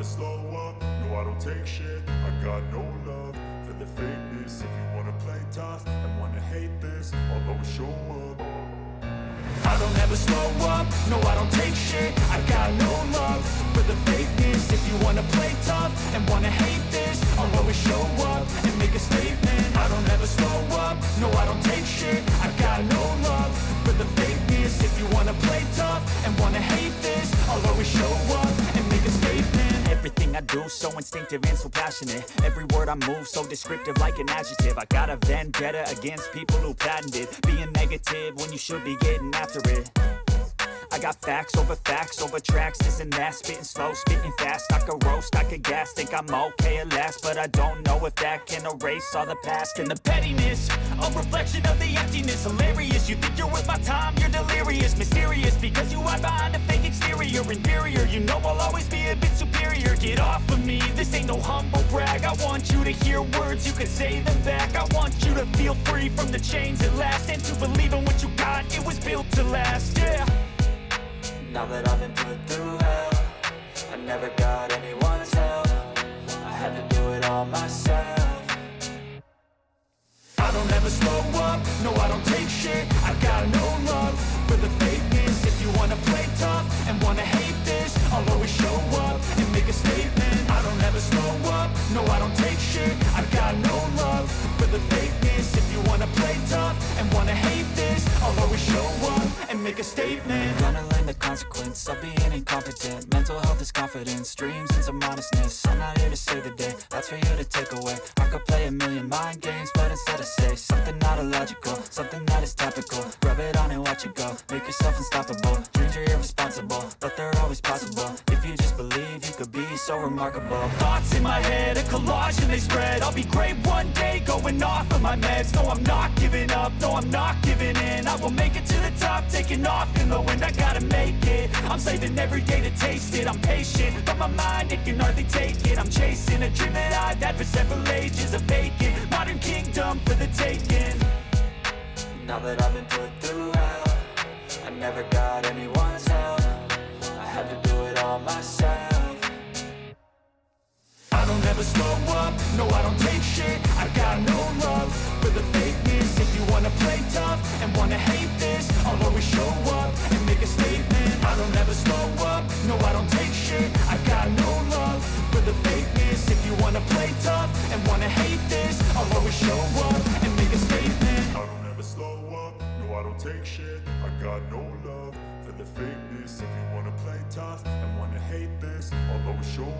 slow up, no I don't take shit. I got no love for the fakeness. If you wanna play tough and wanna hate this, I'll always show up. I don't ever slow up, no I don't take shit. I got no love for the fakeness. If you wanna play tough and wanna hate this, I'll always show up and make a statement. I don't ever slow up, no I don't take shit. I got no love for the fakeness. If you wanna play tough and wanna hate this, I'll always show up and make a statement. Everything I do so instinctive and so passionate. Every word I move so descriptive like an adjective. I got a vendetta against people who patented being negative when you should be getting after it. I got facts over tracks, this and that. Spitting slow, spitting fast. I could roast, I could gas. Think I'm okay at last, but I don't know if that can erase all the past. And the pettiness, a reflection of the emptiness. Hilarious, you think you're worth my time, you're delirious. Mysterious, because you hide behind a fake exterior. Inferior, you know I'll always be a bit superior. Get off of me, this ain't no humble brag. I want you to hear words, you can say them back. I want you to feel free from the chains at last, and to believe in what you got, it was built to last, yeah. Now that I've been put through hell, I never got anyone's help. I had to do it all myself. I don't ever slow up, no I don't take shit. I got no love for the fakeness. If you wanna play tough and wanna hate this, I'll always show up and make a statement. I don't ever slow up, no I don't take shit. I got no love for the fakeness. If you wanna play tough and wanna hate this, I'll always show up and make a statement. Gonna learn the consequence of being incompetent. Mental health is confidence, dreams and some modestness. I'm not here to save the day, that's for you to take away. I could play a million mind games, but instead I say something not illogical, something that is topical. Rub it on and watch it go, make yourself unstoppable. Dreams are irresponsible, but they're always possible. If you just believe, you could be so remarkable. Thoughts in my head, a collage and they spread. I'll be great one day, going off of my meds. No, I'm not giving up, no, I'm not giving in. I will make it to the top, taking off in the wind. I gotta make it, I'm saving every day to taste it. I'm patient, but my mind, it can hardly take it. I'm chasing a dream that I've had for several ages. A vacant, modern kingdom for the taking. Now that I've been put through hell, I never got anyone's help. I had to do it all myself. I don't ever slow up, no I don't take shit. I got no love for the fakeness. If you wanna play tough and wanna hate this, I'll always show up and make a statement. I don't ever slow up, no I don't take shit. I got no love for the fakeness. If you wanna play tough and wanna hate this, I'll always show up and make a statement. I don't ever slow up, no I don't take shit. I got no love for the fakeness. If you wanna play tough and wanna hate this, I'll always show